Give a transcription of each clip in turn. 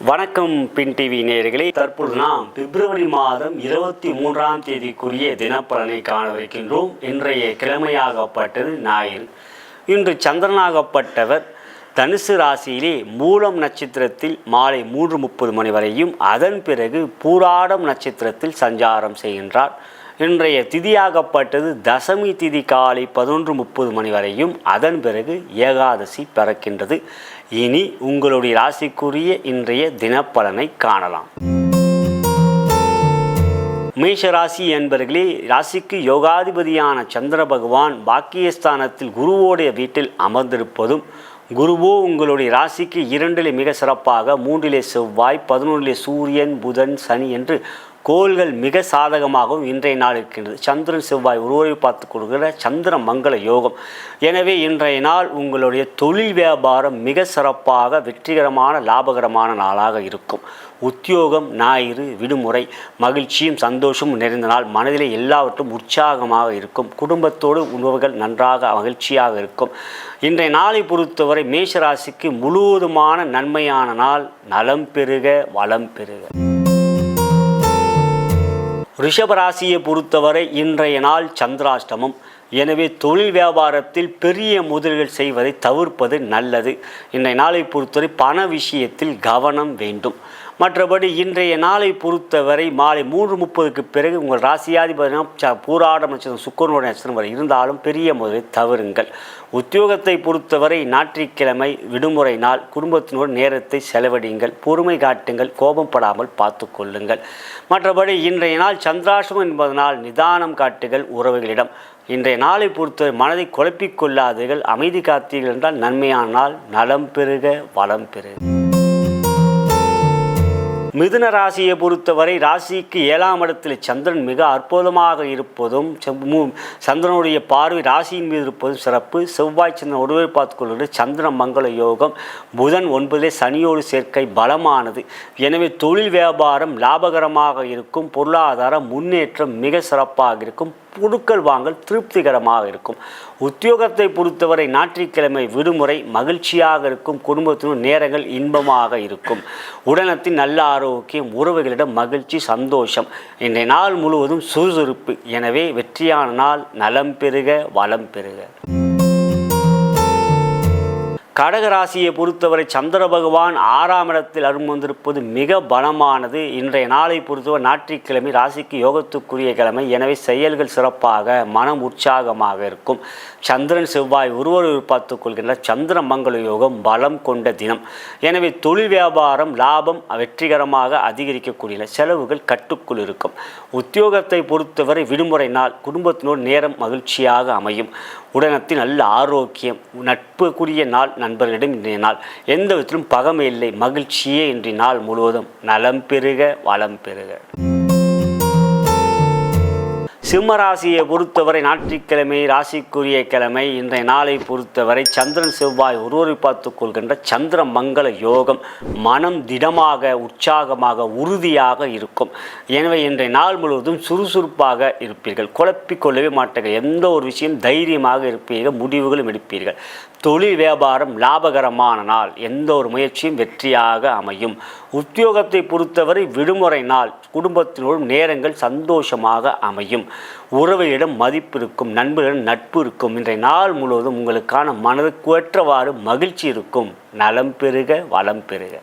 வணக்கம் பின் டிவி நேயர்களே, தற்போது நாம் பிப்ரவரி மாதம் 23ஆம் தேதிக்குரிய தினப்பலனை காணவிருக்கின்றோம். இன்றைய கிழமையாகப்பட்டது ஞாயிறு. இன்று சந்திரனாகப்பட்டவர் தனுசு ராசியிலே மூலம் நட்சத்திரத்தில் மாலை 3:30 மணி வரையும், அதன் பிறகு பூராடம் நட்சத்திரத்தில் சஞ்சாரம் செய்கின்றார். இன்றைய திதியாகப்பட்டது தசமி திதி காலை 11:30 மணி வரையும், அதன் பிறகு ஏகாதசி பிறக்கின்றது. இனி உங்களுடைய ராசிக்குரிய இன்றைய தினப்பலனை காணலாம். மேஷ ராசி என்பவர்களே, ராசிக்கு யோகாதிபதியான சந்திர பகவான் பாக்கியஸ்தானத்தில் குருவோடைய வீட்டில் அமர்ந்திருப்பதும், குருவோ உங்களுடைய ராசிக்கு 2லே மிக சிறப்பாக, 3லே செவ்வாய், 11லே சூரியன், புதன், சனி என்று கோள்கள் மிக சாதகமாகவும் இன்றைய நாள் இருக்கின்றது. சந்திரன் செவ்வாய் உருவை பார்த்து கொடுக்கிற சந்திர மங்கள யோகம். எனவே இன்றைய நாள் உங்களுடைய தொழில் வியாபாரம் மிக சிறப்பாக வெற்றிகரமான லாபகரமான நாளாக இருக்கும். உத்தியோகம் ஞாயிறு விடுமுறை, மகிழ்ச்சியும் சந்தோஷமும் நிறைந்த நாள். மனதிலே எல்லாவற்றும் உற்சாகமாக இருக்கும். குடும்பத்தோடு உணவுகள் நன்றாக மகிழ்ச்சியாக இருக்கும். இன்றைய நாளை பொறுத்தவரை மேஷராசிக்கு முழுவதுமான நன்மையான நாள். நலம் பெருக வளம் பெருக. ரிஷபராசியை பொறுத்தவரை இன்றைய நாள் சந்திராஷ்டமம். எனவே தொழில் வியாபாரத்தில் பெரிய முதலீடுகள் செய்வதை தவிர்ப்பது நல்லது. இன்றைய நாளை பொறுத்தவரை பண விஷயத்தில் கவனம் வேண்டும். மற்றபடி இன்றைய நாளை பொறுத்தவரை மாலை 3:30க்கு பிறகு உங்கள் ராசியாதிபதி பூராடம் நட்சத்திரம் சுக்கிரனுடைய நட்சத்திரம் வரை இருந்தாலும் பெரிய முதலை தவறுங்கள். உத்தியோகத்தை பொறுத்தவரை ஞாயிற்றுக்கிழமை விடுமுறை நாள். குடும்பத்தினோடு நேரத்தை செலவழியுங்கள். பொறுமை காட்டுங்கள். கோபம் படாமல் பார்த்து கொள்ளுங்கள். மற்றபடி இன்றைய நாள் சந்திராஷ்டமம் என்பதனால் நிதானம் காட்டுங்கள் உறவுகளிடம். இன்றைய நாளை பொறுத்தவரை மனதை குழப்பிக் கொள்ளாதீர்கள். அமைதி காத்தீர்கள் என்றால் நன்மையான நாள். நலம் பெருக வளம் பெருக. மிதுன ராசியை பொறுத்தவரை ராசிக்கு 7ஆம் இடத்தில் சந்திரன் மிக அற்புதமாக இருப்பதும், சந்திரனுடைய பார்வை ராசியின் மீது இருப்பதும் சிறப்பு. செவ்வாய் சந்திரன் ஒருவரை பார்த்துக்கொள்வது சந்திர மங்கள யோகம். புதன் 9லே சனியோடு சேர்க்கை பலமானது. எனவே தொழில் வியாபாரம் லாபகரமாக இருக்கும். பொருளாதார முன்னேற்றம் மிக சிறப்பாக இருக்கும். பொருட்கள் வாங்கல் திருப்திகரமாக இருக்கும். உத்தியோகத்தை பொறுத்தவரை ஞாயிற்றுக்கிழமை விடுமுறை, மகிழ்ச்சியாக இருக்கும். குடும்பத்தினர் நேரங்கள் இன்பமாக இருக்கும். உடனத்தின் நல்ல ஆரோக்கியம், உறவுகளிடம் மகிழ்ச்சி சந்தோஷம். இன்றைய நாள் முழுவதும் சுறுசுறுப்பு. எனவே வெற்றியான நாள். நலம் பெருக வளம் பெருக. கடகராசியை பொறுத்தவரை சந்திர பகவான் 6ஆம் இடத்தில் அருமந்திருப்பது மிக பலமானது. இன்றைய நாளை பொறுத்தவரை ஞாயிற்றுக்கிழமை ராசிக்கு யோகத்துக்குரிய கிழமை. எனவே செயல்கள் சிறப்பாக, மனம் உற்சாகமாக இருக்கும். சந்திரன் செவ்வாய் ஒருவரை பார்த்துக் கொள்கின்ற சந்திர மங்கள யோகம் பலம் கொண்ட தினம். எனவே தொழில் வியாபாரம் லாபம் வெற்றிகரமாக அதிகரிக்கக்கூடிய செலவுகள் கட்டுக்குள் இருக்கும். உத்தியோகத்தை பொறுத்தவரை விடுமுறை நாள். குடும்பத்தினோடு நேரம் மகிழ்ச்சியாக அமையும். உடனத்தில் நல்ல ஆரோக்கியம், நட்புக்குரிய நாள். நண்பர்களிடம் இன்றைய நாள் எந்த விதத்திலும் பகமை இல்லை. மகிழ்ச்சியே இன்றைய நாள் முழுவதும். நலம் பெருக வளம் பெருக. சிம்மராசியை பொறுத்தவரை ஞாயிற்றுக்கிழமை ராசிக்குரிய கிழமை. இன்றைய நாளை பொறுத்தவரை சந்திரன் செவ்வாய் ஒருவரை பார்த்து கொள்கின்ற சந்திர மங்கள யோகம். மனம் திடமாக உற்சாகமாக உறுதியாக இருக்கும். எனவே இன்றைய நாள் முழுவதும் சுறுசுறுப்பாக இருப்பீர்கள். குழப்பிக்கொள்ளவே மாட்டீர்கள். எந்த ஒரு விஷயம் தைரியமாக இருப்பீர்கள். முடிவுகளும் எடுப்பீர்கள். தொழில் வியாபாரம் லாபகரமான நாள். எந்த ஒரு முயற்சியும் வெற்றியாக அமையும். உத்தியோகத்தை பொறுத்தவரை விடுமுறை நாள். குடும்பத்தினோடும் நேரங்கள் சந்தோஷமாக அமையும். உறவுகளிடம் மதிப்பு இருக்கும். நண்பர்களிடம் நட்பு இருக்கும். இன்றைய நாள் முழுவதும் உங்களுக்கான மனதுக்கு ஏற்றவாறு மகிழ்ச்சி இருக்கும். நலம் பெருக வளம் பெருக.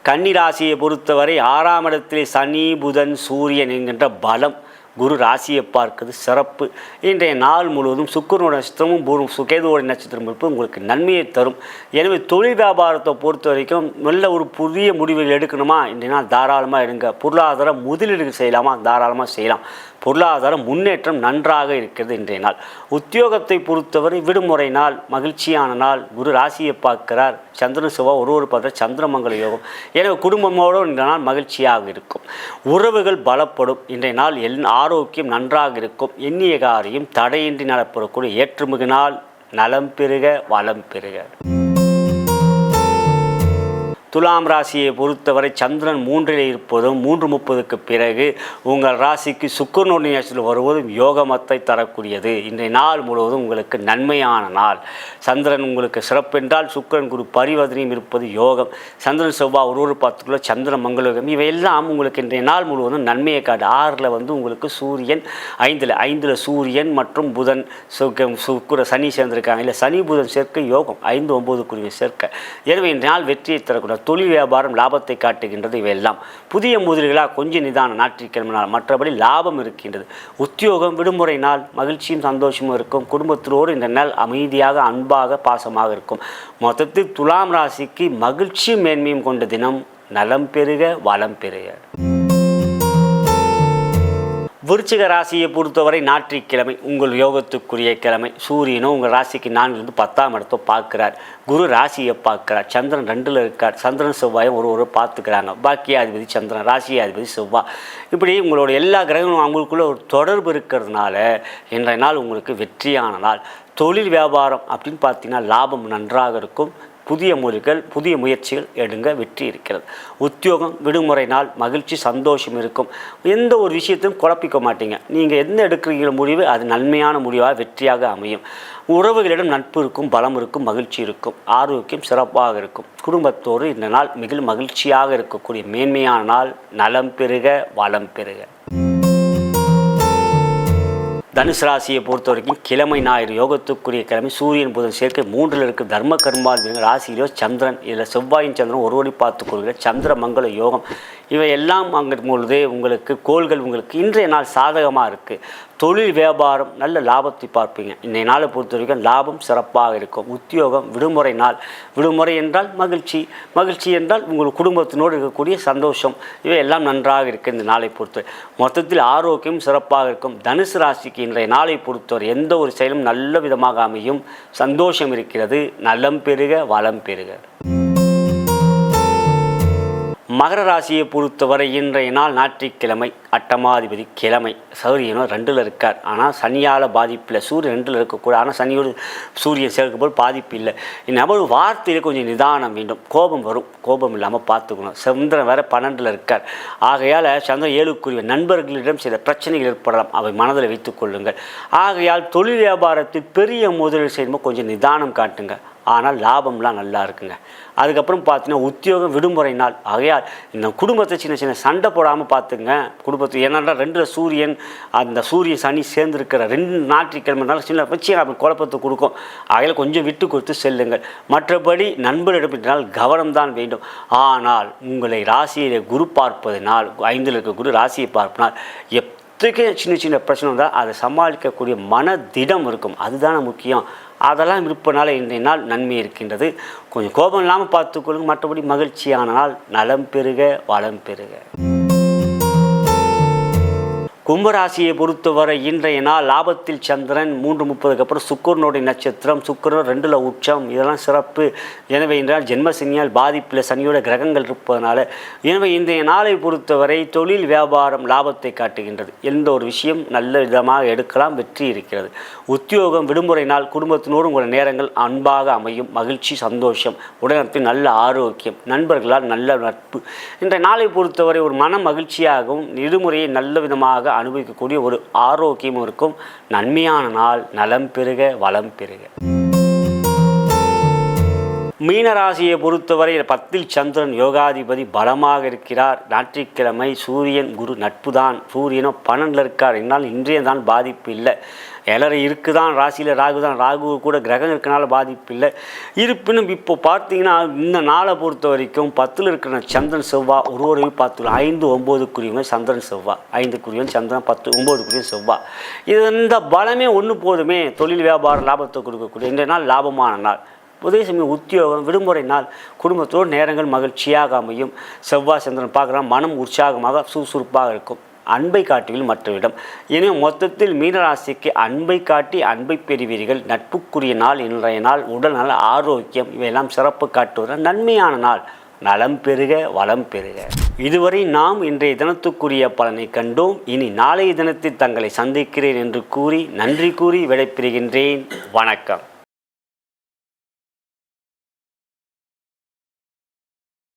கன்னி ராசியை பொறுத்தவரை 6ஆம் இடத்திலே சனி புதன் சூரியன் என்கின்ற பலம். குரு ராசியை பார்க்கிறது சிறப்பு. இன்றைய நாள் முழுவதும் சுக்கிரனோட நட்சத்திரமும் கேதுவோட நட்சத்திரம் இருப்பது உங்களுக்கு நன்மையை தரும். எனவே தொழில் வியாபாரத்தை பொறுத்த வரைக்கும் நல்ல ஒரு புதிய முடிவுகள் எடுக்கணுமா, இன்றைய நாள் தாராளமாக எடுங்க. பொருளாதார முதலீடுகள் செய்யலாமா, தாராளமாக செய்யலாம். பொருளாதார முன்னேற்றம் நன்றாக இருக்கிறது இன்றைய நாள். உத்தியோகத்தை பொறுத்தவரை விடுமுறை நாள், மகிழ்ச்சியான நாள். குரு ராசியை பார்க்கிறார். சந்திரன் செவ்வாய் ஒருவர் பார்த்த சந்திரமங்கல யோகம். எனவே குடும்பமோடு இன்றைய நாள் மகிழ்ச்சியாக இருக்கும். உறவுகள் பலப்படும். இன்றைய நாள் ஆரோக்கியம் நன்றாக இருக்கும். எண்ணிய காரியம் தடையின்றி நடப்படக்கூடிய ஏற்றுமிகு நாள். நலம் பெருக வளம் பெருக. துலாம் ராசியை பொறுத்தவரை சந்திரன் 3ல் இருப்பதும் 3:30க்கு பிறகு உங்கள் ராசிக்கு சுக்கிரனுடைய நேரத்தில் வருவதும் யோகமத்தை தரக்கூடியது. இன்றைய நாள் முழுவதும் உங்களுக்கு நன்மையான நாள். சந்திரன் உங்களுக்கு சிறப்பென்றால் சுக்கிரன் குரு பரிவர்த்தனையும் இருப்பது யோகம். சந்திரன் செவ்வாய் ஒரு 10 சந்திரன் மங்களயோகம் இவையெல்லாம் உங்களுக்கு இன்றைய நாள் முழுவதும் நன்மையை காட்டு. 6ல் உங்களுக்கு சூரியன், 5ல் சூரியன் மற்றும் புதன் சுக்கிர சனி சேர்ந்திருக்காங்க. இல்லை சனி புதன் சேர்க்க யோகம் 5-9 சேர்க்க. எனவே இன்றைய நாள் வெற்றியை தரக்கூடிய தொழில் வியாபாரம் லாபத்தை காட்டுகின்றது. இவையெல்லாம் புதிய முதலீடுகளாக கொஞ்சம் நிதான ஞாயிற்றுக்கிழமை நாள். மற்றபடி லாபம் இருக்கின்றது. உத்தியோகம் விடுமுறை நாள், மகிழ்ச்சியும் சந்தோஷமும் இருக்கும். குடும்பத்தினோடு இந்த நாள் அமைதியாக அன்பாக பாசமாக இருக்கும். மொத்தத்தில் துலாம் ராசிக்கு மகிழ்ச்சி மேன்மையும் கொண்ட தினம். நலம் பெருக வளம் பெருக. விருச்சிக ராசியை பொறுத்தவரை ஞாயிற்றுக்கிழமை உங்கள் யோகத்துக்குரிய கிழமை. சூரியனும் உங்கள் ராசிக்கு 4லிருந்து 10ஆம் இடத்தை பார்க்கிறார். குரு ராசியை பார்க்கிறார். சந்திரன் 2ல் இருக்கார். சந்திரன் செவ்வாயும் ஒரு பார்த்துக்கிறாங்க. பாக்கியாதிபதி சந்திரன், ராசியாதிபதி செவ்வாய். இப்படி உங்களோட எல்லா கிரகங்களும் அவங்களுக்குள்ள ஒரு தொடர்பு இருக்கிறதுனால இன்றைய நாள் உங்களுக்கு வெற்றியான நாள். தொழில் வியாபாரம் அப்படின்னு பார்த்தீங்கன்னா லாபம் நன்றாக இருக்கும். புதிய முயற்சிகள் எடுங்க, வெற்றி இருக்கிறது. உத்தியோகம் விடுமுறை நாள், மகிழ்ச்சி சந்தோஷம் இருக்கும். எந்த ஒரு விஷயத்தையும் குழப்பிக்க மாட்டீங்க. நீங்கள் என்ன எடுக்கிறீங்கள முடிவு அது நன்மையான முடிவாக வெற்றியாக அமையும். உறவுகளிடம் நட்பு இருக்கும், பலம் இருக்கும், மகிழ்ச்சி இருக்கும். ஆரோக்கியம் சிறப்பாக இருக்கும். குடும்பத்தோடு இந்த நாள் மிக மகிழ்ச்சியாக இருக்கக்கூடிய மேன்மையான நாள். நலம் பெருக வளம் பெருக. தனுசு ராசியை பொறுத்த வரைக்கும் கிழமை ஞாயிறு யோகத்துக்குரிய கிழமை. சூரியன் புதன் சேர்க்கை 3ல் இருக்குது. தர்ம கர்மால் ராசியிலோ சந்திரன், இதில் செவ்வாயின் சந்திரன் ஒருவரை பார்த்து கொள்கிற சந்திர மங்கள யோகம். இவை எல்லாம் அங்கே பொழுது உங்களுக்கு கோள்கள் உங்களுக்கு இன்றைய நாள் சாதகமாக இருக்குது. தொழில் வியாபாரம் நல்ல லாபத்தை பார்ப்பீங்க. இன்றைய நாளை பொறுத்த வரைக்கும் லாபம் சிறப்பாக இருக்கும். உத்தியோகம் விடுமுறை நாள். விடுமுறை என்றால் மகிழ்ச்சி, மகிழ்ச்சி என்றால் உங்கள் குடும்பத்தினோடு இருக்கக்கூடிய சந்தோஷம். இவை எல்லாம் நன்றாக இருக்குது இந்த நாளை பொறுத்தவரை. மொத்தத்தில் ஆரோக்கியம் சிறப்பாக இருக்கும். தனுசு ராசிக்கு இன்றைய நாளை பொறுத்தவரை எந்த ஒரு செயலும் நல்ல விதமாக அமையும். சந்தோஷம் இருக்கிறது. நலம் பெருக வளம் பெருக. மகர ராசியை பொறுத்தவரை இன்றைய நாள் ஞாயிற்றுக்கிழமை. அட்டமாதிபதி கிழமை. சூரியனும் 2ல் இருக்கார். ஆனால் சனியால் பாதிப்பு இல்லை. சூரியன் 2ல் இருக்கக்கூடாது. ஆனால் சனியோடு சூரியன் சேர்க்கும்போது பாதிப்பு இல்லை. நம்ம வார்த்தையில் கொஞ்சம் நிதானம் வேண்டும். கோபம் வரும். கோபம் இல்லாமல் பார்த்துக்கணும். சந்திரன் வேறு 12ல் இருக்கார். ஆகையால் சந்திரன் 7க்குரிய நண்பர்களிடம் சில பிரச்சனைகள் ஏற்படலாம். அவை மனதில் வைத்துக் கொள்ளுங்கள். ஆகையால் தொழில் வியாபாரத்தில் பெரிய முதலீடு செய்யும்போது கொஞ்சம் நிதானம் காட்டுங்க. ஆனால் லாபம்லாம் நல்லா இருக்குங்க. அதுக்கப்புறம் பார்த்தீங்கன்னா உத்தியோகம் விடுமுறை நாள். ஆகையால் இந்த குடும்பத்தை சின்ன சின்ன சண்டை போடாமல் பார்த்துங்க. குடும்பத்தை என்னென்னா 2ல் சூரியன், அந்த சூரியன் சனி சேர்ந்துருக்கிற 2 ஞாயிற்றுக்கிழமைனால சின்ன வச்சு அப்படி குழப்பத்தை கொடுக்கும். ஆகையால் கொஞ்சம் விட்டு கொடுத்து செல்லுங்கள். மற்றபடி நண்பரிடப்பினால் கவனம்தான் வேண்டும். ஆனால் உங்களை ராசியிலே குரு பார்ப்பதனால், 5ல் இருக்க குரு ராசியை பார்ப்பதனால் சின்ன சின்ன பிரச்சனை வந்தால் அதை சமாளிக்கக்கூடிய மனதிடம் இருக்கும். அதுதானே முக்கியம். அதெல்லாம் இருப்பனால இன்றைய நாள் நன்மை இருக்கின்றது. கொஞ்சம் கோபம் இல்லாமல் பார்த்துக்கொள்ளுங்க. மற்றபடி மகிழ்ச்சியான நாள். நலம் பெருக வளம் பெருக. கும்பராசியை பொறுத்தவரை இன்றைய நாள் லாபத்தில் சந்திரன் 3:30க்கு அப்புறம் சுக்கிரனுடைய நட்சத்திரம். சுக்கிரன் 2ல் உச்சம். இதெல்லாம் சிறப்பு. எனவே என்றால் ஜென்மசனியால் பாதிப்பில் சனியோட கிரகங்கள் இருப்பதனால எனவே இன்றைய நாளை பொறுத்தவரை தொழில் வியாபாரம் லாபத்தை காட்டுகின்றது. எந்த ஒரு விஷயம் நல்ல விதமாக எடுக்கலாம். வெற்றி இருக்கிறது. உத்தியோகம் விடுமுறை நாள். குடும்பத்தினோடு உங்கள் நேரங்கள் அன்பாக அமையும். மகிழ்ச்சி சந்தோஷம். உடனத்தில் நல்ல ஆரோக்கியம். நண்பர்களால் நல்ல நட்பு. இன்றைய நாளை பொறுத்தவரை ஒரு மன மகிழ்ச்சியாகவும் விடுமுறையை நல்ல விதமாக அனுபவிக்கக்கூடிய ஒரு ஆரோக்கியமும் இருக்கும். நன்மையான நாள். நலம் பெருக வளம் பெருக. மீனராசியை பொறுத்தவரை 10ல் சந்திரன் யோகாதிபதி பலமாக இருக்கிறார். ஞாயிற்றுக்கிழமை சூரியன் குரு நட்பு தான். சூரியனும் 12ல் இருக்கார். என்னால் இன்றைய தான் பாதிப்பு இல்லை. எல்லாரும் இருக்குதான். ராசியில் ராகு தான். ராகு கூட கிரகம் இருக்கனால பாதிப்பு இல்லை. இருப்பினும் இப்போ பார்த்தீங்கன்னா இந்த நாளை பொறுத்த வரைக்கும் 10ல் இருக்கிற சந்திரன் செவ்வாய் ஒருவரையும் பார்த்துக்கலாம். 5-9 சந்திரன் செவ்வாய். 5 சந்திரன் 10-9 செவ்வாய். இது இந்த பலமே ஒன்று போதுமே. தொழில் வியாபாரம் லாபத்தை கொடுக்கக்கூடிய இந்த நாள் லாபமான நாள். அதே சமயம் உத்தியோகம் விடுமுறை நாள். குடும்பத்தோடு நேரங்கள் மகிழ்ச்சியாக அமையும். செவ்வாய் சந்திரன் பார்க்குறான். மனம் உற்சாகமாக சுறுசுறுப்பாக இருக்கும். அன்பை காட்டுவில் மற்றவிடம். எனவே மொத்தத்தில் மீனராசிக்கு அன்பை காட்டி அன்பை பெறுவீர்கள். நட்புக்குரிய நாள் இன்றைய நாள். உடல் நல ஆரோக்கியம் இவையெல்லாம் சிறப்பு காட்டுவதால் நன்மையான நாள். நலம் பெருக வளம் பெருக. இதுவரை நாம் இன்றைய தினத்துக்குரிய பலனை கண்டோம். இனி நாளைய தினத்தில் தங்களை சந்திக்கிறேன் என்று கூறி நன்றி கூறி விடைபெறுகின்றேன். வணக்கம்.